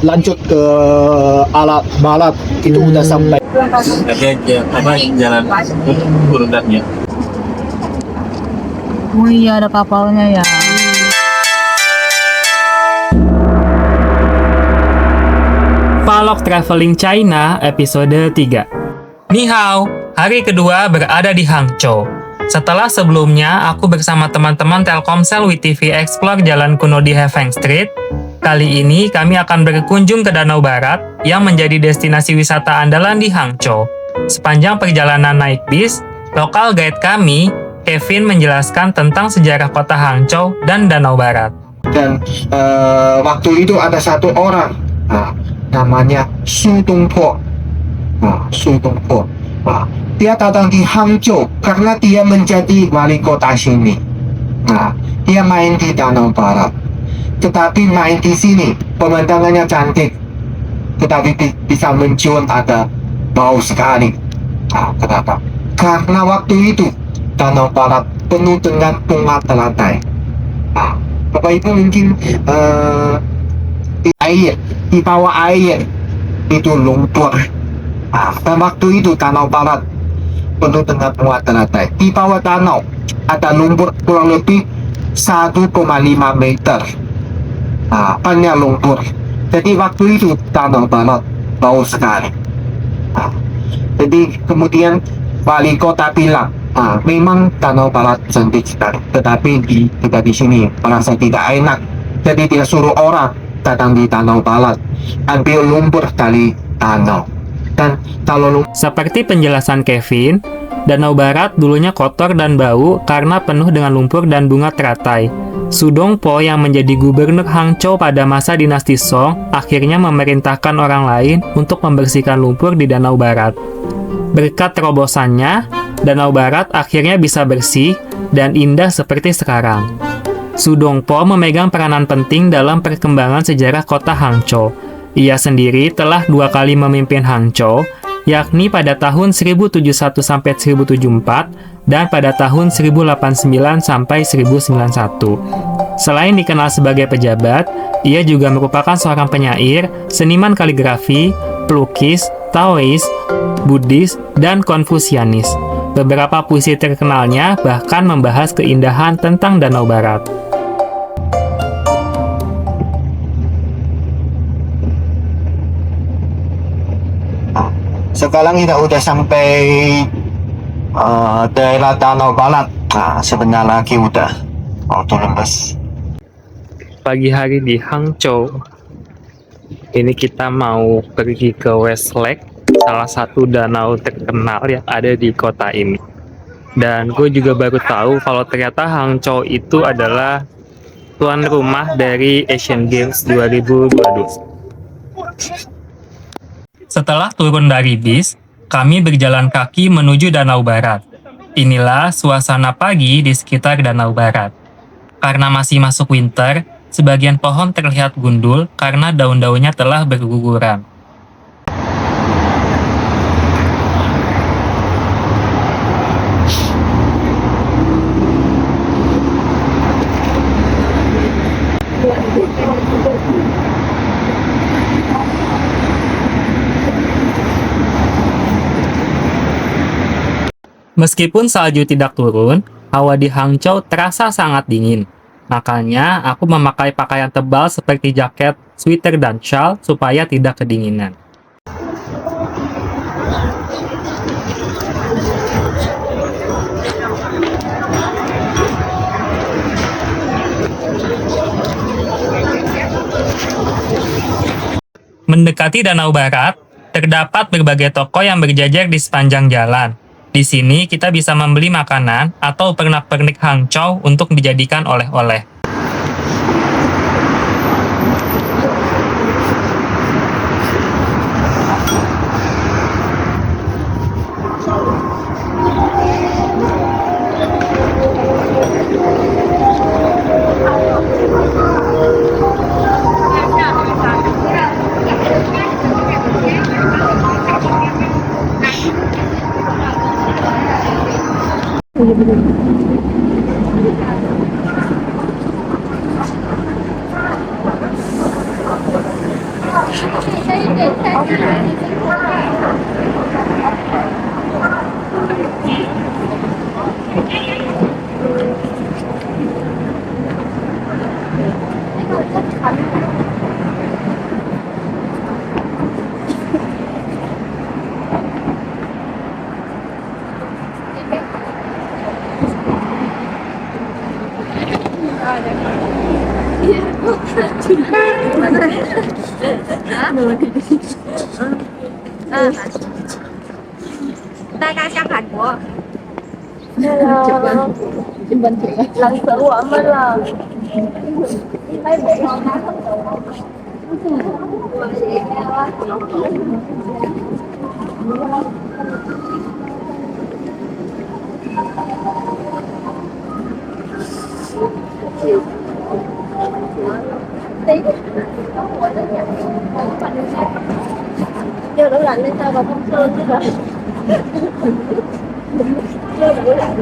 lanjut ke alat barat itu udah sampai. Tapi jalan urutannya. Oh iya, ada kapalnya ya. Vlog Traveling China episode 3. Ni hao, hari kedua berada di Hangzhou. Setelah sebelumnya aku bersama teman-teman Telkomsel WeTV Explore Jalan Kuno di Hefeng Street, kali ini kami akan berkunjung ke Danau Barat yang menjadi destinasi wisata andalan di Hangzhou. Sepanjang perjalanan naik bis, lokal guide kami, Kevin, menjelaskan tentang sejarah kota Hangzhou dan Danau Barat. Dan waktu itu ada satu orang, namanya Su Dongpo. Su Dongpo. Dia datang di Hangzhou karena dia menjadi wali kota sini. Dia main di Danau Barat. Tetapi main di sini pemandangannya cantik, tetapi bisa mencium ada bau sekali. Kenapa? Karena waktu itu Danau Barat penuh dengan bunga teratai. Bapak Ibu mungkin di bawah air itu lumpur. Dan waktu itu Danau Barat penuh dengan bunga teratai. Di bawah danau ada lumpur kurang lebih 1,5 meter. Banyak lumpur. Jadi waktu itu Danau Barat bau sekali. Jadi kemudian wali kota bilang, memang Danau Barat cantik sekali, tetapi kita di sini merasa tidak enak. Jadi dia suruh orang datang di Danau Barat, ambil lumpur dari danau. Dan kalau seperti penjelasan Kevin, Danau Barat dulunya kotor dan bau karena penuh dengan lumpur dan bunga teratai. Su Dongpo yang menjadi gubernur Hangzhou pada masa dinasti Song akhirnya memerintahkan orang lain untuk membersihkan lumpur di Danau Barat. Berkat terobosannya, Danau Barat akhirnya bisa bersih dan indah seperti sekarang. Su Dongpo memegang peranan penting dalam perkembangan sejarah kota Hangzhou. Ia sendiri telah 2 kali memimpin Hangzhou, yakni pada tahun 1071 sampai 1074 dan pada tahun 1089 sampai 1091. Selain dikenal sebagai pejabat, ia juga merupakan seorang penyair, seniman kaligrafi, pelukis, Taois, Buddhis, dan Konfusianis. Beberapa puisi terkenalnya bahkan membahas keindahan tentang Danau Barat. sekarang kita udah sampai daerah Danau Barat. Sebentar lagi udah turun bus. Pagi hari di Hangzhou. Ini kita mau pergi ke West Lake, salah satu danau terkenal yang ada di kota ini. Dan gue juga baru tahu kalau ternyata Hangzhou itu adalah tuan rumah dari Asian Games 2022. Setelah turun dari bis, kami berjalan kaki menuju Danau Barat. Inilah suasana pagi di sekitar Danau Barat. Karena masih masuk winter, sebagian pohon terlihat gundul karena daun-daunnya telah berguguran. Meskipun salju tidak turun, hawa di Hangzhou terasa sangat dingin. Makanya, aku memakai pakaian tebal seperti jaket, sweater, dan shawl supaya tidak kedinginan. Mendekati Danau Barat, terdapat berbagai toko yang berjajar di sepanjang jalan. Di sini kita bisa membeli makanan atau pernak-pernik Hangzhou untuk dijadikan oleh-oleh. 大家想韩国。Chưa đủ lạnh nên sao mà không sơn chứ hả? Chưa đủ lạnh.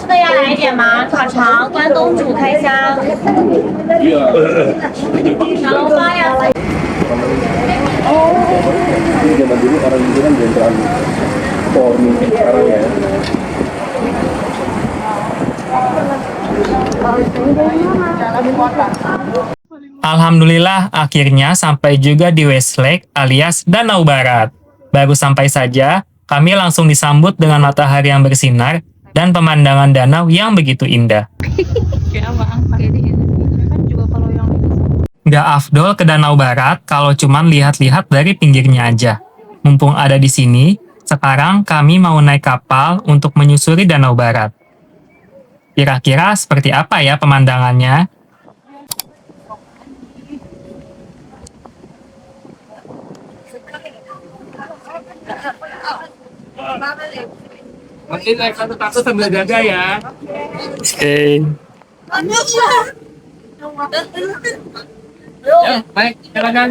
这个要来一点吗？烤肠、关东煮、开箱，小笼包要来。 Zaman dulu orang itu kan belum terlalu forming sekarang ya. Alhamdulillah, akhirnya sampai juga di Westlake alias Danau Barat. Baru sampai saja, kami langsung disambut dengan matahari yang bersinar dan pemandangan danau yang begitu indah. Nggak afdol ke Danau Barat kalau cuman lihat-lihat dari pinggirnya aja. Mumpung ada di sini, sekarang kami mau naik kapal untuk menyusuri Danau Barat. Kira-kira seperti apa ya pemandangannya? Nanti naik satu-satu sambil jaga ya. Oke. Ya, baik, silakan.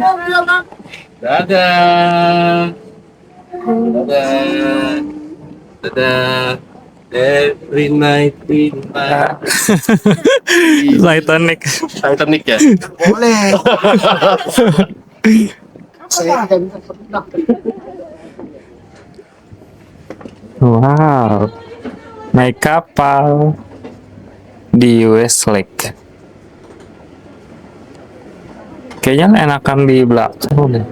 Dadah. Dadah. Dadah. Every night in my Titanic. Titanic ya? Boleh. Saya tidak bisa pernah. Wow. Naik kapal di Westlake. Kayaknya enakan di belakang deh.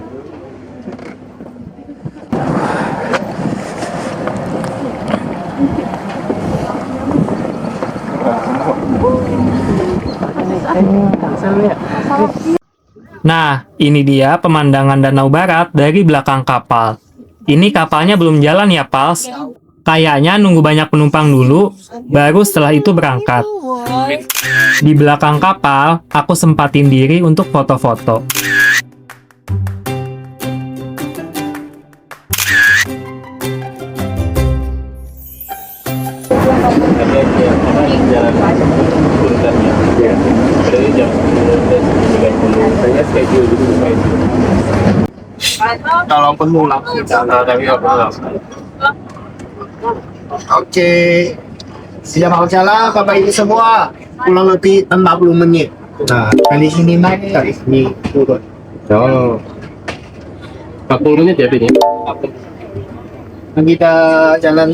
Nah, ini dia pemandangan Danau Barat dari belakang kapal. Ini kapalnya belum jalan ya, Pals? Kayaknya nunggu banyak penumpang dulu, baru setelah itu berangkat. Di belakang kapal, aku sempatin diri untuk foto-foto. Jalan urutannya. Iya. Berarti jam 19.30. Saya schedule dulu supaya itu. Kalau penuh langsung jangan tapi apa? Oke. Sudah mau jalan Bapak Ibu semua. Kurang lebih 40 menit. Nah, dari sini naik, dari sini turun. Oh. 40 menit ya ini. Kita jalan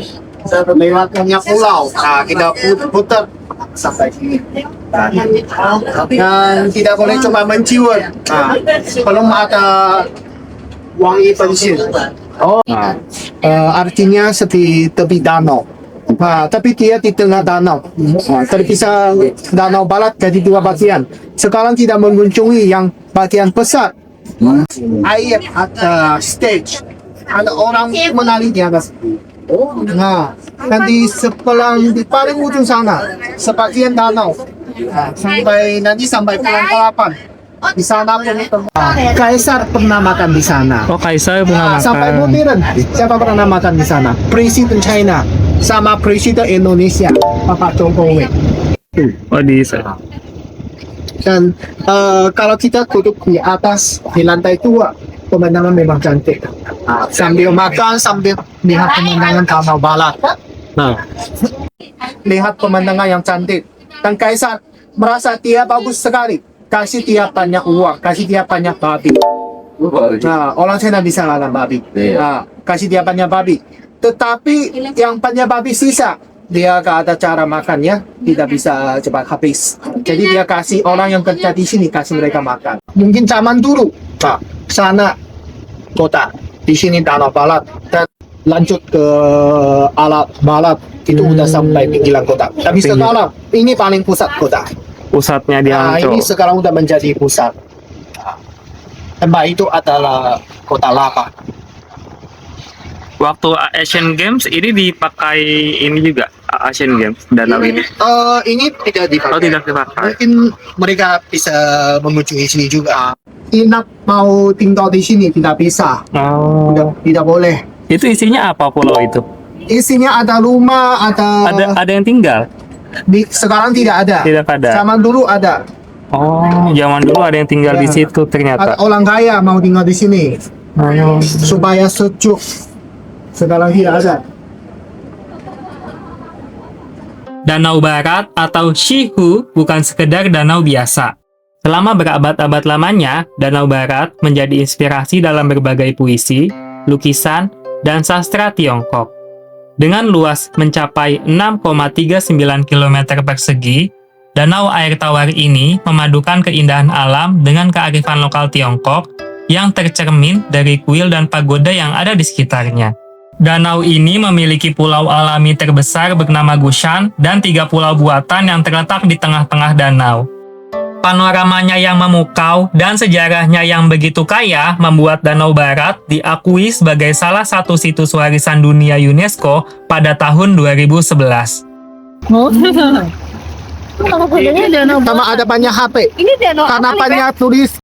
melewatnya pulau. Nah, kita putar sampai sini. Dan tidak boleh cuma mencium. Nah, belum ada wangi bensin. Oh, artinya seperti tepi danau. Tapi dia di tengah danau. Terpisah danau barat jadi dua bagian. Sekarang tidak mengunjungi yang bagian besar. Air ada stage. Ada orang menari di atas. Dan di sebelah di paling ujung sana, sebagian danau. Sampai bulan 8. Di sana pun Kaisar pernah makan di sana. Oh, Kaisar pernah Sampai makan. modern, siapa pernah makan di sana? Presiden China sama Presiden Indonesia, Bapak Jokowi. Oh, di sana. Dan kalau kita duduk di atas di lantai 2, pemandangan memang cantik. Sambil makan, sambil lihat pemandangan danau barat. Lihat pemandangan yang cantik. Dan Kaisar merasa dia bagus sekali. Kasih dia banyak uang, kasih dia banyak babi. Orang China bisa makan babi. Kasih dia banyak babi. Tetapi yang banyak babi sisa, dia gak ada cara makannya, tidak bisa cepat habis. Jadi dia kasih orang yang kerja di sini, kasih mereka makan. Mungkin zaman dulu, sana kota, di sini danau barat, dan lanjut ke alat barat, itu udah sampai pinggiran kota. Tapi sekarang, ini paling pusat kota. Pusatnya di Hangzhou. Ini sekarang udah menjadi pusat. Tempat itu adalah kota lama. Waktu Asian Games ini dipakai ini juga Asian Games danau ini. Ini tidak dipakai. Oh, tidak dipakai. Mungkin mereka bisa mengunjungi sini juga. Inap mau tinggal di sini tidak bisa. Oh. Tidak boleh. Itu isinya apa pulau itu? Isinya ada rumah, Ada yang tinggal? sekarang tidak ada. Tidak ada. Zaman dulu ada. Oh, zaman dulu ada yang tinggal di situ Ada ternyata. orang kaya mau tinggal di sini supaya sejuk. Sekarang tidak ada. Danau Barat atau Shihu bukan sekedar danau biasa. Selama berabad-abad lamanya, Danau Barat menjadi inspirasi dalam berbagai puisi, lukisan, dan sastra Tiongkok. Dengan luas mencapai 6,39 km persegi, danau air tawar ini memadukan keindahan alam dengan kearifan lokal Tiongkok yang tercermin dari kuil dan pagoda yang ada di sekitarnya. Danau ini memiliki pulau alami terbesar bernama Gushan dan 3 pulau buatan yang terletak di tengah-tengah danau. Panoramanya yang memukau dan sejarahnya yang begitu kaya membuat Danau Barat diakui sebagai salah satu situs warisan dunia UNESCO pada tahun 2011. Ini danau Sama ada banyak HP. Ini danau Karena apa nih, banyak turis.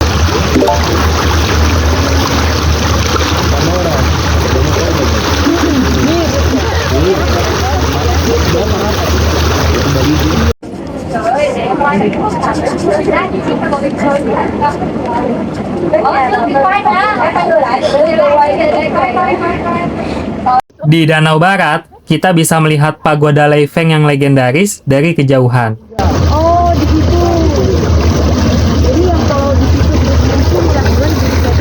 Di Danau Barat, kita bisa melihat pagoda Leifeng yang legendaris dari kejauhan. Oh, di situ. Jadi yang kalau di situ mudah-mudahan bisa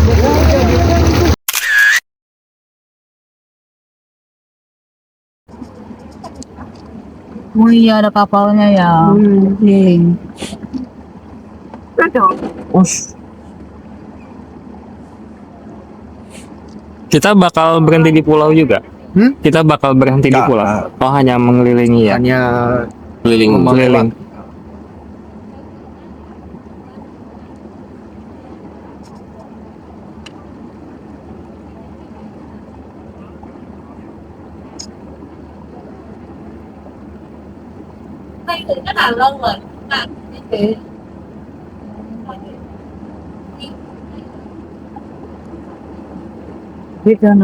Oh iya, ada kapalnya ya. Kita bakal berhenti di pulau juga. Kita bakal berhenti di pulau. Oh, hanya mengelilingi ya. Hanya Keliling.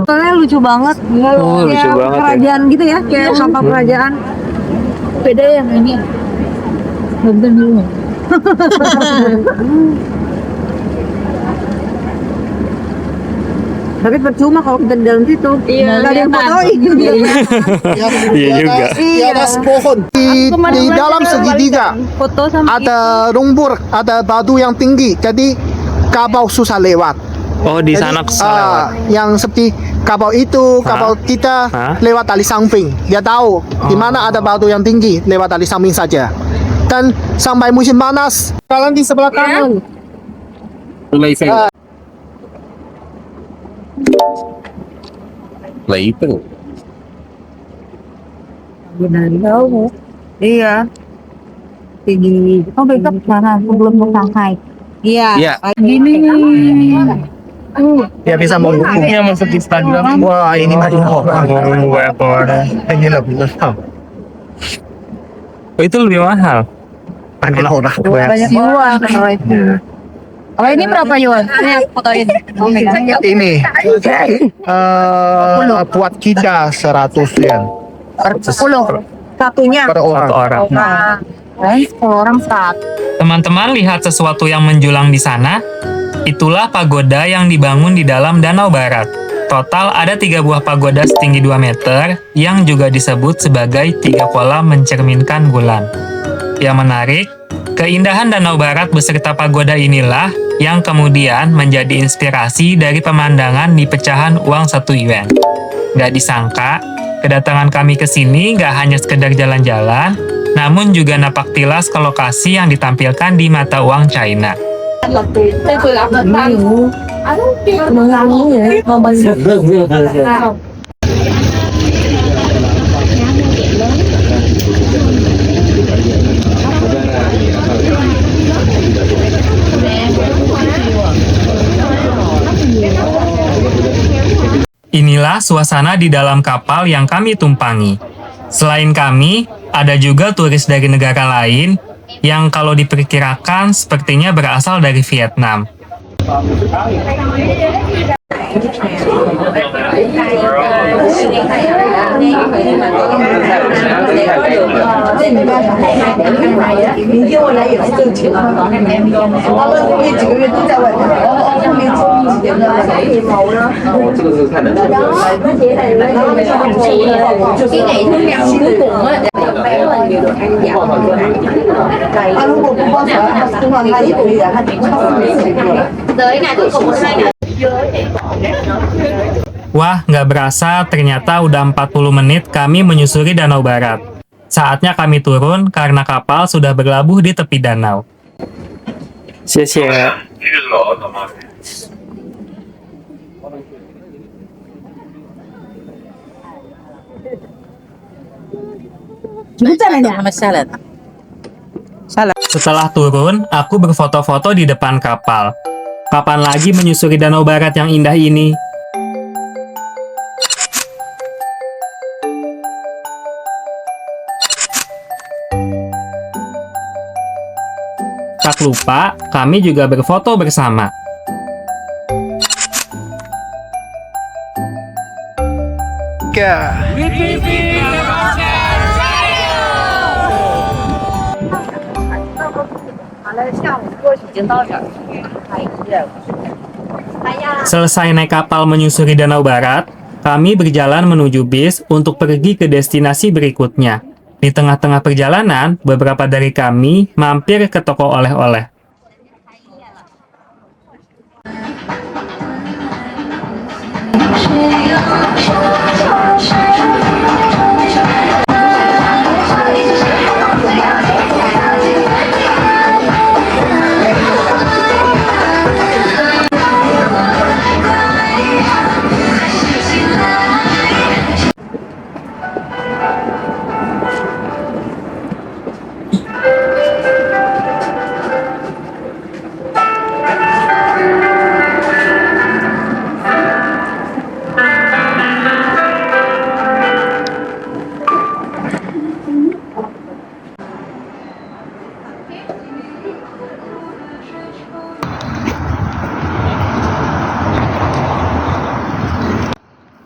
Soalnya lucu banget. Oh, lucu Kayak banget ya. kerajaan gitu ya, kayak sampah kerajaan. Beda yang ini. Bentar dulu. Tapi percuma kalau kita di dalam situ. Iya. Gak ada yang fotoin. Iya juga. di atas pohon. Di dalam segitiga Foto sama ada lumpur, ada batu yang tinggi. Jadi kapal susah lewat. Oh, di Jadi, sana kesana. yang seperti kapal itu, kapal kita Hah? lewat tali samping. Dia tahu di mana ada batu yang tinggi, lewat tali samping saja. Dan sampai musim panas, kalian di sebelah kanan. Dari jauh. Iya. Tinggi. Oh, besok sana sebelum ke Shanghai. Iya. Iya. Gini. Ya bisa ya masuk Instagram. Wah, ini mah ini lebih mahal. Oh, itu lebih mahal. Banyak orang. Banyak jual kalau itu. Kalau ini berapa yuan? Ini fotoin. Ini buat kita 100 yen Per 10. Satunya. per orang. Satu orang. Nah, 10 orang 100. Teman-teman lihat sesuatu yang menjulang di sana? Itulah pagoda yang dibangun di dalam Danau Barat. Total ada 3 buah pagoda setinggi 2 meter yang juga disebut sebagai 3 kolam mencerminkan bulan. Yang menarik, keindahan Danau Barat beserta pagoda inilah yang kemudian menjadi inspirasi dari pemandangan di pecahan uang 1 yuan. Gak disangka, kedatangan kami ke sini gak hanya sekedar jalan-jalan, namun juga napak tilas ke lokasi yang ditampilkan di mata uang China. Inilah suasana di dalam kapal yang kami tumpangi. Selain kami, ada juga turis dari negara lain yang kalau diperkirakan sepertinya berasal dari Vietnam. Wah, nggak berasa ternyata udah 40 menit kami menyusuri Danau Barat. Saatnya kami turun karena kapal sudah berlabuh di tepi danau. Xie. Setelah turun, aku berfoto-foto di depan kapal. Kapan lagi menyusuri Danau Barat yang indah ini? Tak lupa, kami juga berfoto bersama. Selesai naik kapal menyusuri Danau Barat, kami berjalan menuju bis untuk pergi ke destinasi berikutnya. Di tengah-tengah perjalanan, beberapa dari kami mampir ke toko oleh-oleh.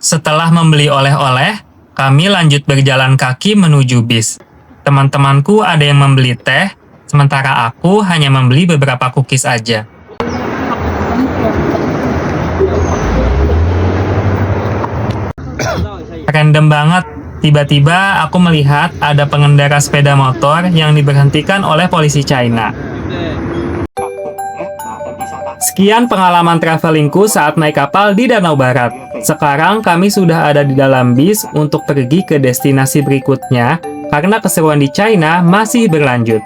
Setelah membeli oleh-oleh, kami lanjut berjalan kaki menuju bis. Teman-temanku ada yang membeli teh, sementara aku hanya membeli beberapa cookies aja. Random banget, tiba-tiba aku melihat ada pengendara sepeda motor yang diberhentikan oleh polisi China. Sekian pengalaman travelingku saat naik kapal di Danau Barat. Sekarang kami sudah ada di dalam bis untuk pergi ke destinasi berikutnya karena keseruan di China masih berlanjut.